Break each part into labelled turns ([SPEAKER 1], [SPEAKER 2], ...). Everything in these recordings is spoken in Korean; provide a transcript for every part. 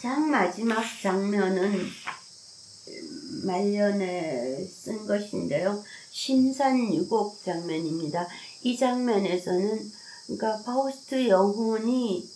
[SPEAKER 1] 가장 마지막 장면은 말년에 쓴 것인데요. 신산유곡 장면입니다. 이 장면에서는 그러니까 파우스트 영혼이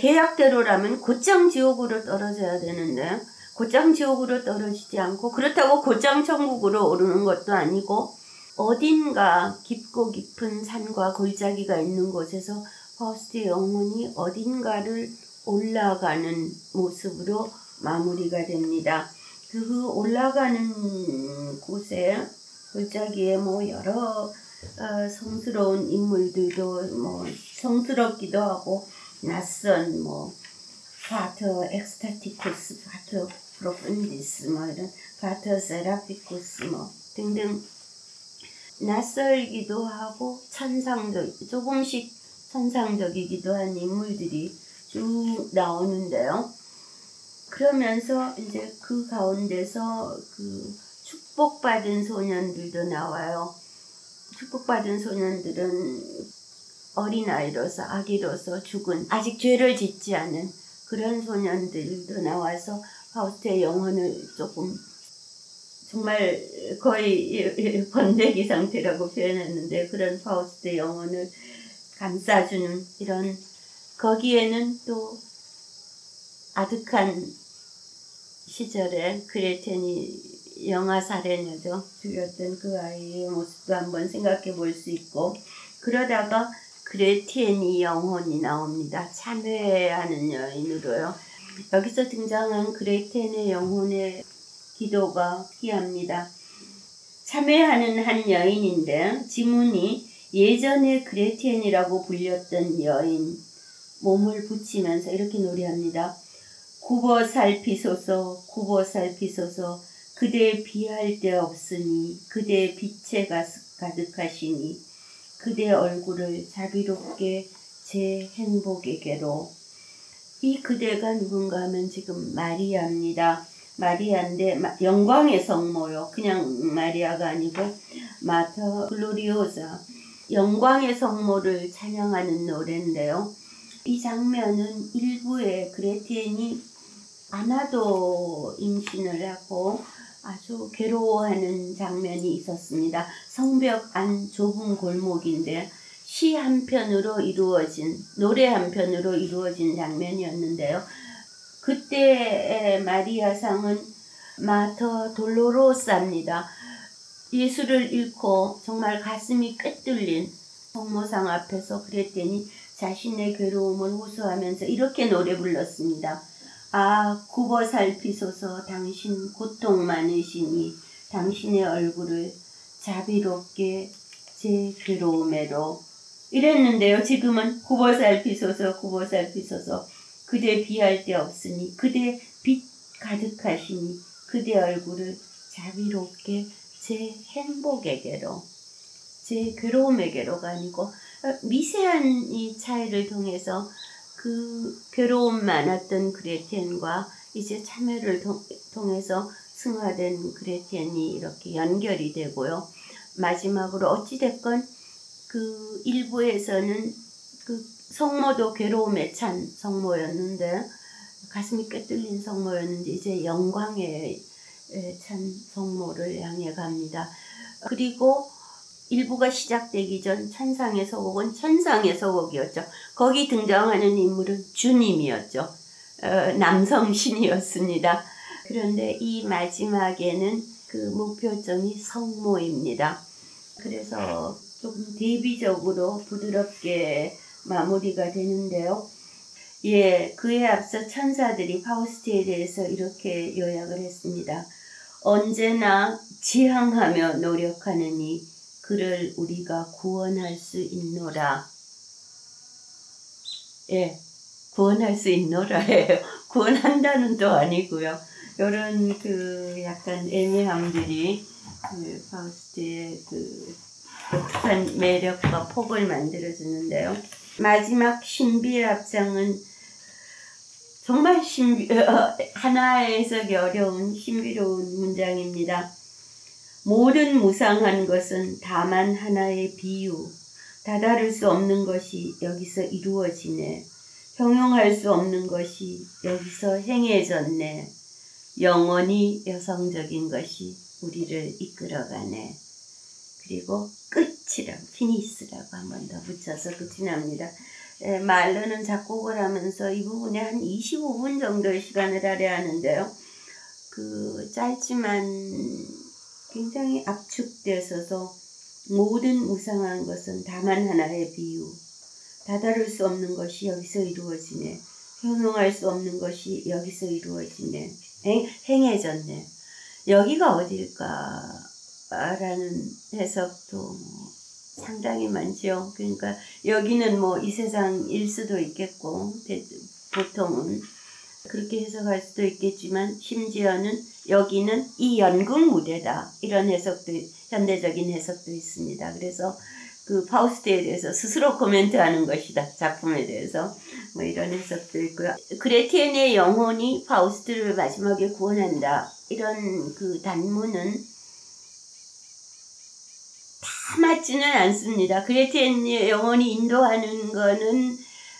[SPEAKER 1] 계약대로라면 곧장 지옥으로 떨어져야 되는데 곧장 지옥으로 떨어지지 않고 그렇다고 곧장 천국으로 오르는 것도 아니고 어딘가 깊고 깊은 산과 골짜기가 있는 곳에서 파우스트 영혼이 어딘가를 올라가는 모습으로 마무리가 됩니다. 그 올라가는 곳에 골짜기에 뭐 여러 성스러운 인물들도 뭐 성스럽기도 하고 낯선 뭐 파터 엑스타티쿠스, 파터 프로푼디스 뭐 이런 파터 세라피쿠스 뭐 등등 낯설기도 하고 조금씩 천상적이기도 한 인물들이 쭉 나오는데요. 그러면서 이제 그 가운데서 그 축복받은 소년들도 나와요. 축복받은 소년들은 어린아이로서 아기로서 죽은 아직 죄를 짓지 않은 그런 소년들도 나와서 파우스트의 영혼을 조금 정말 거의 번데기 상태라고 표현했는데 그런 파우스트의 영혼을 감싸주는 이런 거기에는 또 아득한 시절에 그레텐이 영아 살해녀죠. 죽였던 그 아이의 모습도 한번 생각해 볼 수 있고 그러다가 그레텐이 영혼이 나옵니다. 참회하는 여인으로요. 여기서 등장한 그레텐의 영혼의 기도가 특이합니다. 참회하는 한 여인인데 지문이 예전에 그레텐이라고 불렸던 여인 몸을 붙이면서 이렇게 노래합니다. 굽어 살피소서 굽어 살피소서 그대 비할 데 없으니 그대 빛에 가득하시니 그대 얼굴을 자비롭게 제 행복에게로. 이 그대가 누군가 하면 지금 마리아입니다. 마리아인데 영광의 성모요. 그냥 마리아가 아니고 마터 글로리오사 영광의 성모를 찬양하는 노래인데요. 이 장면은 일부에 그레텐이 아나도 임신을 하고 아주 괴로워하는 장면이 있었습니다. 성벽 안 좁은 골목인데 시 한 편으로 이루어진 노래 한 편으로 이루어진 장면이었는데요. 그때 마리아상은 마터 돌로로사입니다. 예수를 잃고 정말 가슴이 꿰뚫린 성모상 앞에서 그랬더니 자신의 괴로움을 호소하면서 이렇게 노래 불렀습니다. 아 굽어 살피소서 당신 고통 많으시니 당신의 얼굴을 자비롭게 제 괴로움에로 이랬는데요. 지금은 굽어 살피소서 굽어 살피소서 그대 비할 데 없으니 그대 빛 가득하시니 그대 얼굴을 자비롭게 제 행복에게로 제 괴로움에게로가 아니고 미세한 이 차이를 통해서 그 괴로움 많았던 그레텐과 이제 참회를 통해서 승화된 그레텐이 이렇게 연결이 되고요. 마지막으로 어찌됐건 그 일부에서는 그 성모도 괴로움에 찬 성모였는데 가슴이 꿰뚫린 성모였는데 이제 영광에 찬 성모를 향해 갑니다. 그리고 일부가 시작되기 전 천상의 서곡은 천상의 서곡이었죠. 거기 등장하는 인물은 주님이었죠. 남성 신이었습니다. 그런데 이 마지막에는 그 목표점이 성모입니다. 그래서 조금 대비적으로 부드럽게 마무리가 되는데요. 예, 그에 앞서 천사들이 파우스트에 대해서 이렇게 요약을 했습니다. 언제나 지향하며 노력하느니 그를 우리가 구원할 수 있노라. 예, 구원할 수 있노라예요. 구원한다는 도 아니고요. 이런 그 약간 애매함들이 그 파우스트의 그 독특한 매력과 폭을 만들어주는데요. 마지막 신비의 합장은 정말 하나에 해석이 어려운 신비로운 문장입니다. 모든 무상한 것은 다만 하나의 비유, 다다를 수 없는 것이 여기서 이루어지네. 형용할 수 없는 것이 여기서 행해졌네. 영원히 여성적인 것이 우리를 이끌어가네. 그리고 끝이라고, 피니스라고 한 번 더 붙여서 끝이 납니다. 말러는 작곡을 하면서 이 부분에 한 25분 정도의 시간을 할애하는데요. 그 짧지만 굉장히 압축되어서 모든 무상한 것은 다만 하나의 비유. 다다를 수 없는 것이 여기서 이루어지네. 형용할 수 없는 것이 여기서 이루어지네. 행해졌네. 여기가 어딜까? 라는 해석도 상당히 많죠. 그러니까 여기는 뭐 이 세상일 수도 있겠고, 보통은 그렇게 해석할 수도 있겠지만, 심지어는 여기는 이 연극 무대다. 이런 해석도, 현대적인 해석도 있습니다. 그래서 그 파우스트에 대해서 스스로 코멘트하는 것이다. 작품에 대해서. 뭐 이런 해석도 있고요. 그레티엔의 영혼이 파우스트를 마지막에 구원한다. 이런 그 단문은 다 맞지는 않습니다. 그레티엔의 영혼이 인도하는 거는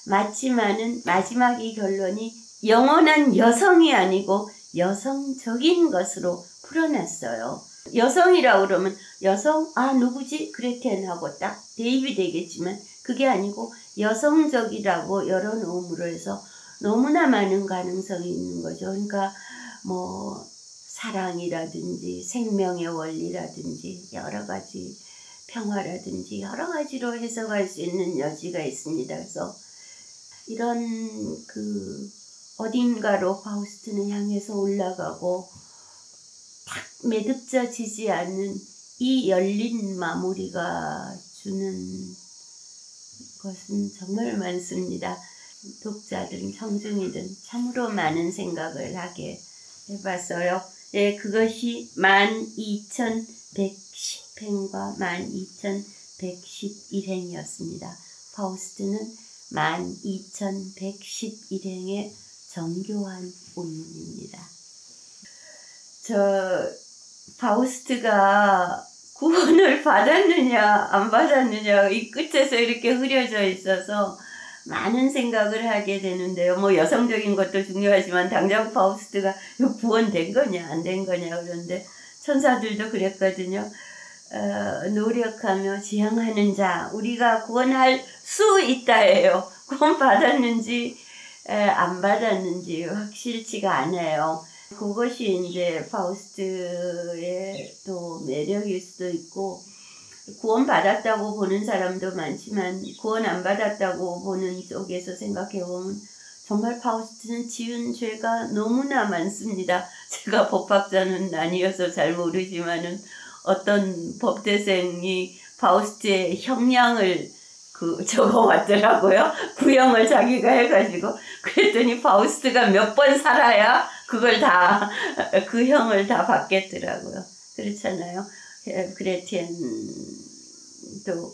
[SPEAKER 1] 맞지만은 마지막 이 결론이 영원한 여성이 아니고 여성적인 것으로 풀어놨어요. 여성이라고 그러면 여성, 누구지? 그레텐하고 딱 대입이 되겠지만 그게 아니고 여성적이라고 열어놓음으로 해서 너무나 많은 가능성이 있는 거죠. 그러니까 뭐 사랑이라든지 생명의 원리라든지 여러 가지 평화라든지 여러 가지로 해석할 수 있는 여지가 있습니다. 그래서 이런 그 어딘가로 파우스트는 향해서 올라가고 딱 매듭져지지 않는 이 열린 마무리가 주는 것은 정말 많습니다. 독자든 청중이든 참으로 많은 생각을 하게 해봤어요. 예, 그것이 12,110행과 12,111행이었습니다. 파우스트는 12,111행의 정교한 운문입니다. 파우스트가 구원을 받았느냐 안 받았느냐 이 끝에서 이렇게 흐려져 있어서 많은 생각을 하게 되는데요. 뭐 여성적인 것도 중요하지만 당장 파우스트가 구원된 거냐 안 된 거냐 그런데 천사들도 그랬거든요. 노력하며 지향하는 자 우리가 구원할 수 있다예요. 구원 받았는지 안 받았는지 확실치가 않아요. 그것이 이제 파우스트의 또 매력일 수도 있고 구원 받았다고 보는 사람도 많지만 구원 안 받았다고 보는 쪽에서 생각해보면 정말 파우스트는 지은 죄가 너무나 많습니다. 제가 법학자는 아니어서 잘 모르지만은 어떤 법대생이 파우스트의 형량을 적어왔더라고요. 구형을 자기가 해가지고 그랬더니 파우스트가 몇 번 살아야 그걸 다 그 형을 다 받겠더라고요. 그렇잖아요. 그레티엔도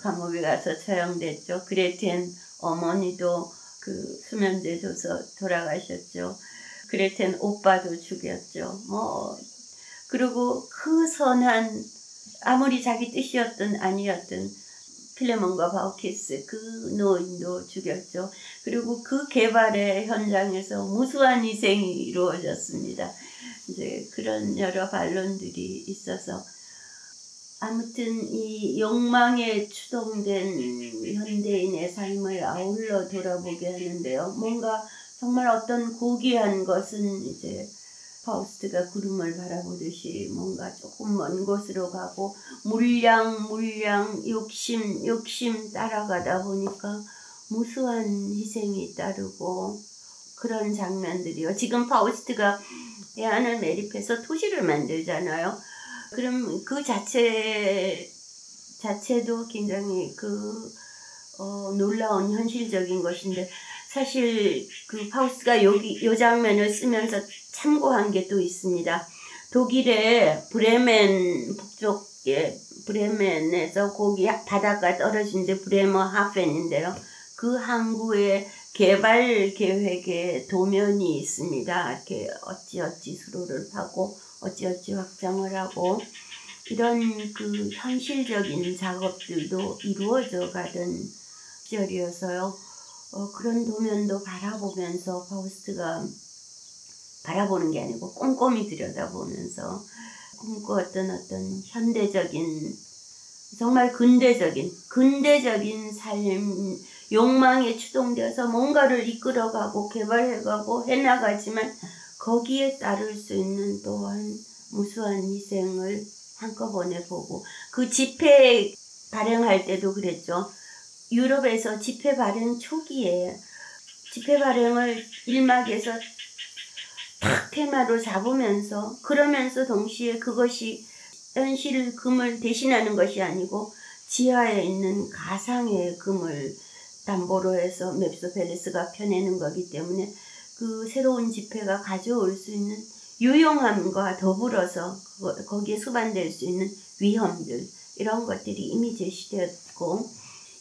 [SPEAKER 1] 감옥에 가서 처형됐죠. 그레티엔 어머니도 그 수면제 줘서 돌아가셨죠. 그레티엔 오빠도 죽였죠. 그리고 그 선한 아무리 자기 뜻이었든 아니었든 필레몬과 바우키스 그 노인도 죽였죠. 그리고 그 개발의 현장에서 무수한 희생이 이루어졌습니다. 이제 그런 여러 반론들이 있어서 아무튼 이 욕망에 추동된 현대인의 삶을 아울러 돌아보게 하는데요. 뭔가 정말 어떤 고귀한 것은 이제 파우스트가 구름을 바라보듯이 뭔가 조금 먼 곳으로 가고 물량 욕심 따라가다 보니까 무수한 희생이 따르고 그런 장면들이요. 지금 파우스트가 해안을 매립해서 토시를 만들잖아요. 그럼 그 자체도 굉장히 놀라운 현실적인 것인데 사실 그 파우스트가 요 장면을 쓰면서 참고한 게 또 있습니다. 독일의 브레멘 북쪽에 브레멘에서 거기 바닷가 떨어진 데 브레머 하펜인데요. 그 항구의 개발 계획의 도면이 있습니다. 이렇게 어찌어찌 수로를 파고 어찌어찌 확장을 하고 이런 그 현실적인 작업들도 이루어져 가던 시절이어서요. 그런 도면도 바라보면서 파우스트가 바라보는 게 아니고 꼼꼼히 들여다보면서 꿈꾸었던 어떤 현대적인, 정말 근대적인 삶, 욕망에 추동되어서 뭔가를 이끌어가고 개발해가고 해나가지만 거기에 따를 수 있는 또한 무수한 희생을 한꺼번에 보고, 그 집회 발행할 때도 그랬죠. 유럽에서 집회 발행 초기에 집회 발행을 일막에서 탁 테마로 잡으면서, 그러면서 동시에 그것이 현실 금을 대신하는 것이 아니고 지하에 있는 가상의 금을 담보로 해서 맵소 팰리스가 펴내는 거기 때문에 그 새로운 집회가 가져올 수 있는 유용함과 더불어서 거기에 수반될 수 있는 위험들, 이런 것들이 이미 제시되었고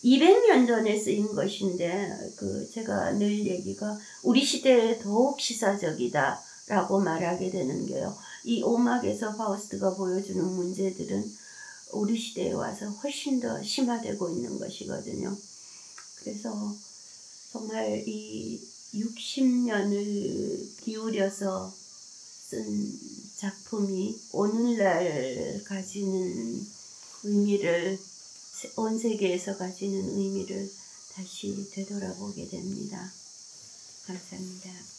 [SPEAKER 1] 200년 전에 쓰인 것인데, 제가 늘 얘기가 우리 시대에 더욱 시사적이다 라고 말하게 되는 게요. 이 오막에서 파우스트가 보여주는 문제들은 우리 시대에 와서 훨씬 더 심화되고 있는 것이거든요. 그래서 정말 이 60년을 기울여서 쓴 작품이 오늘날 가지는 의미를, 온 세계에서 가지는 의미를 다시 되돌아보게 됩니다. 감사합니다.